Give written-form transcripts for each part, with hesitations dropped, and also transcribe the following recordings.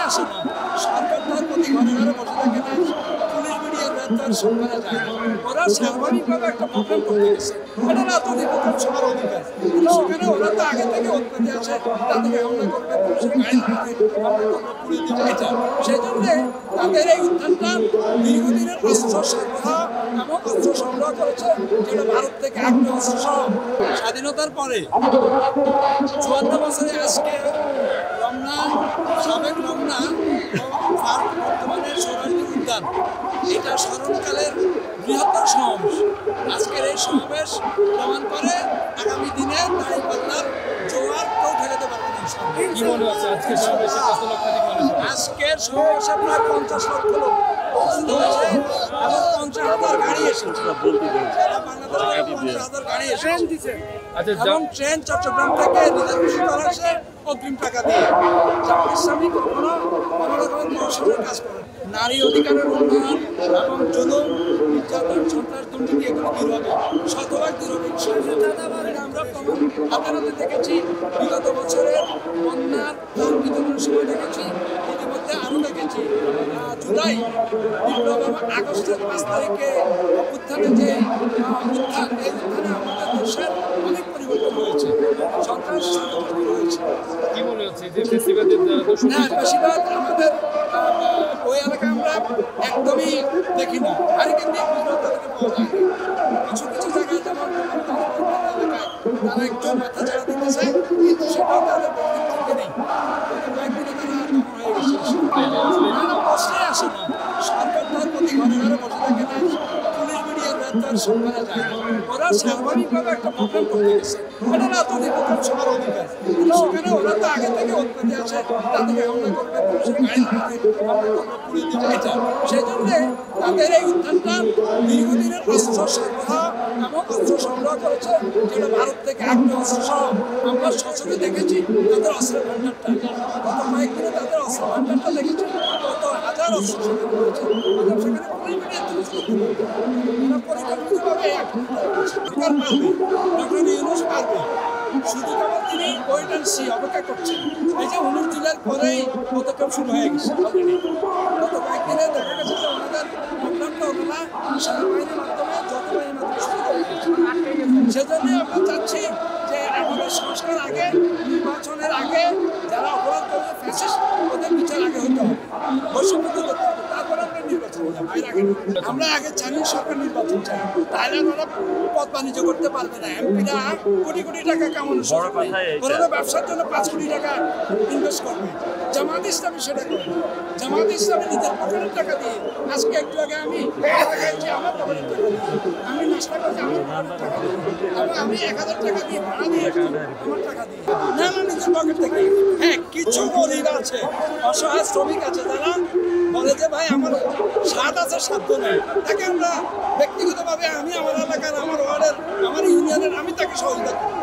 আসে না। সরকার তার প্রতি ঘরে ঘরে বসে থাকে না, পুলিশ মিডিয়ার ব্যবহার সব করা যায় না। ওরা স্বাভাবিকভাবে একটা প্রোগ্রাম করতে গেছে, এটা রাজনৈতিক প্রোগ্রাম, সবার অধিকার। কিন্তু সেখানে ওরা তো আগে থেকে উৎপত্তি আছে, তাদেরকে হামলা করবে, পুলিশের গাড়ি করবে, হামলা করবে, পুলিশ দিবে, এটা সেই জন্যে তাদের এই উত্থানটা দীর্ঘদিনের অস্ত্র সরবরাহ এবং অস্ত্র সংগ্রহ করেছে, যেটা ভারত থেকে আগ্নেয় অস্ত্র সহ। স্বাধীনতার পরে 54 বছরে আজকে রমনা, সাবেক রমনা পার্ক, বর্তমানে সোহরাওয়ার্দী উদ্যান, এটা স্মরণকালের বৃহত্তর সমাবেশ। আজকের এই সমাবেশ প্রমাণ করে আগামী দিনে দাঁড়িপাল্লার জোয়ার কেউ ঠেকাতে পারবে না। কি মনে হচ্ছে আজকের সমাবেশে কত লক্ষাধিক মানুষ? আজকের সমাবেশে প্রায় 50 লক্ষ লোক উপস্থিত হয়েছে এবং 50,000 গাড়ি এসেছে। সারা বাংলাদেশ থেকে 50,000 গাড়ি এসেছে এবং ট্রেন চট্টগ্রাম থেকে রিজার্ভেশন করা হয়েছে অগ্রিম টাকা দিয়ে। জামাত ইসলামী কখনো কোনো রকমের প্রশাসনের কাজ করে নারী অধিকারের উন্নয়ন এবং জুলুম, নির্যাতন, সন্ত্রাস, দুর্নীতি এগুলো দূর হবে, শতভাগ দূর হবে। আমরা প্রমাণ হাতে হাতে দেখেছি, বিগত বছরের বন্যার ত্রাণ বিতরণের সময় দেখেছি, ইতিমধ্যে আরও দেখেছি জুলাই বিপ্লব এবং আগস্টের 5 তারিখে অভ্যুত্থানে যে উত্থান, এই উত্থানে আমাদের দেশের অনেক পরিবর্তন হয়েছে, সন্ত্রাস দূর হয়েছে। কি মনে হচ্ছে যে ফেস্টিভ্যালের না, বেশিরভাগ আমাদের ওই এলাকায় আমরা একদমই দেখি না, হারিকেন দিয়ে খুঁজলেও তাদেরকে পাওয়া যায় না। কিছু কিছু জায়গায় যেমন এলাকায় তারা একটু মাথা ছাড়া দিতেছে, কিন্তু সেটাও তাদের থেকে নেই। কয়েকদিনে তারা দমন হয়ে গেছে। নানা প্রশ্নে আসে না, সরকার তার প্রতি ঘরে ঘরে বসে থাকে না, পুলিশ মিডিয়ার ব্যবহার সব করা যায় না। ওরা স্বাভাবিকভাবে একটা প্রোগ্রাম করতে গেছে, এটা রাজনৈতিক প্রোগ্রাম, সবার অধিকার। কিন্তু সেখানে ওরা তো আগে থেকে উৎপত্তি আছে, তাদেরকে হামলা করবে, পুলিশের গাড়ি করবে, হামলা করবে, পুলিশ দিবে, এটা সেই জন্যে তাদের এই উত্থানটা দীর্ঘদিনের অস্ত্র সরবরাহ এবং অস্ত্র সংগ্রহ করেছে, যেটা ভারত থেকে আগ্নেয় অস্ত্র সহ। আমরা সচরে দেখেছি তাদের অস্ত্রের ভাণ্ডারটা, গত কয়েকদিনে তাদের অস্ত্র ভাণ্ডারটা দেখেছি, কত হাজার অস্ত্র সংগ্রহ করেছে। সেখানে পুলিশ মিডিয়া তুলে ওরা পরিকল্পিতভাবে সরকার পারবে, ডক্টর ইউনূস পারবে, শুধু কেবল তিনি ওয়েট অ্যান্ড সি অপেক্ষা করছেন। এই যে 19 জুলাইয়ের পরেই পদক্ষেপ শুরু হয়ে গেছে অলরেডি। গত কয়েকদিনে দেখা গেছে যে ওনাদের প্রোগ্রামটা ওনারা সেনাবাহিনীর মাধ্যমে, যৌথ বাহিনীর মাধ্যমে শুরু করে দিয়েছে। সেজন্য আমরা চাচ্ছি যে আমাদের সংস্কার আগে, নির্বাচনের আগে যারা অপরাধ করবে ফ্যাসিস্ট, ওদের বিচার আগে হতে হবে, বৈষম্য করতে হবে, তারপরে আমরা নির্বাচন যাব। এর আগে আমরা আগে স্থানীয় সরকার নির্বাচন চাই, তাহলে ওরা পথ বাণিজ্য করতে পারবে না। এমপিরা কোটি কোটি টাকা কামানোর সুযোগ নেই, ওরা ব্যবসার জন্য 5 কোটি টাকা ইনভেস্ট করবে। জামাত ইসলামী সেটা করবে। জামাত ইসলামী নিজের পকেটের টাকা দিয়ে, আজকে একটু আগে আমি খাইছি আমার পকেটের টাকা দিয়ে, আমি নাস্তা করছি আমার পকেটের টাকা দিয়ে, আমি 1000 টাকা দিয়ে ভাড়া দিয়ে আমার টাকা দিয়ে, না না নিজের পকেট থেকে। হ্যাঁ, কিছু গরিব আছে, অসহায় শ্রমিক আছে, যারা বলে যে ভাই আমার স্বাদ আছে, সাধ্য নেই, তাকে আমরা ব্যক্তিগতভাবে, আমি আমার এলাকার, আমার ওয়ার্ডের, আমার ইউনিয়নের, আমি তাকে সহযোগিতা করি।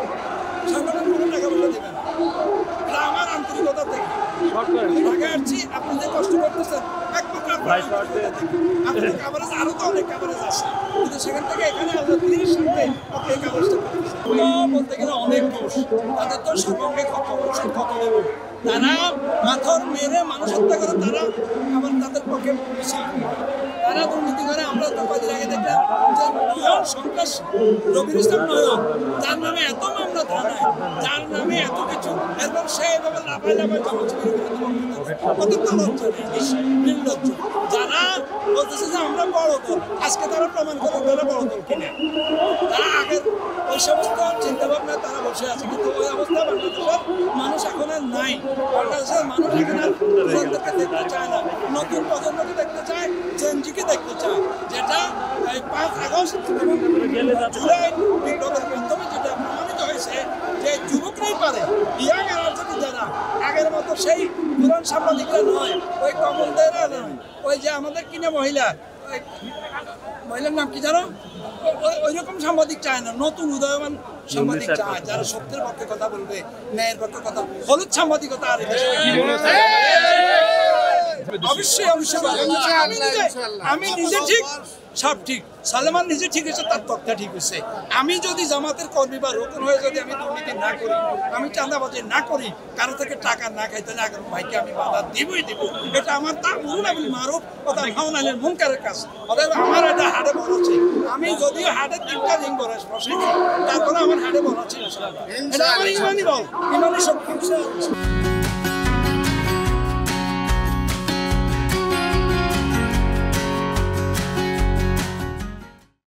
সরকারের কোনো টাকা পয়সা দেবে না, এটা আমার আন্তরিকতা থেকে। ঢাকা আসছি, আপনি যে কষ্ট করতেছেন একমাত্র আপনার কাভারেজ, আরও তো অনেক কাভারেজ আছে, কিন্তু সেখান থেকে এখানে আল্লাহ দিনের সাথে আপনি এই কাভারেজটা করতেছেন। বলতে গেলে অনেক দোষ, তাদের তো সর্বঙ্গে কত দেব, তারা পাথর মেরে মানুষ হত্যা করে, তারা আবার তাদের পক্ষে মিছিল করে, তারা দুর্নীতি করে। আমরা তো কদিন আগে দেখলাম যে নয়ন সন্ত্রাস, রবির ইসলাম নয়ন, যার নামে এত মামলা থানায়, যার নামে এত কিছু, এবং সে এভাবে লাফায় লাফায় জনজীবনের ওদের তো লজ্জা নেই, নির্লজ্জ। যারা বলতেছে যে আমরা বড় দল, আজকে তারা প্রমাণ করে তারা বড় দল কিনে, তারা আগের ওই সমস্ত চিন্তাভাবনা তারা বসে আছে। কিন্তু ওই অবস্থা বাংলাদেশের মানুষ এখন আর নাই। বাংলাদেশের মানুষ এখন আর পুরানদেরকে দেখতে চায় না, নতুন প্রজন্মকে দেখতে চায়, জেনজিকে দেখতে চায়, যেটা এই 5 আগস্ট এবং জুলাই বিপ্লবের মাধ্যমে যেটা প্রমাণিত হয়েছে যে যুবকরাই পারে, ইয়াং এনার্জি যারা, আগের মতো সেই পুরান সাংবাদিকরা নয়, ওই কমলদেরা নয়, ওই যে আমাদের কিনে মহিলার নাম কি জানো, ওই রকম সাংবাদিক চায় না, নতুন উদয়মান সাংবাদিক চায়, যারা সত্যের পক্ষে কথা বলবে, ন্যায়ের পক্ষে কথা, হলুদ সাংবাদিকতা আর অবশ্যই আমি নিজে ঠিক সব ঠিক সালেমান নিজে ঠিক হয়েছে তার তথ্য ঠিক হয়েছে আমি যদি জামাতের কর্মী বা রোকন হয়ে যদি আমি দুর্নীতি না করি আমি চাঁদাবাজি না করি কারো থেকে টাকা না খাই তাহলে আগের ভাইকে আমি বাধা দিবই দিব এটা আমার তার মুনাবিল মারুফ অথবা হাওনালের মুনকারের কাজ অতএব আমার এটা হাড়ে বড় আছে আমি যদিও হাড়ে 3টা রিং বসাইছি তারপরে আমার হাড়ে বড় আছে এটা আমার ইমানি বল ইমানি শক্তি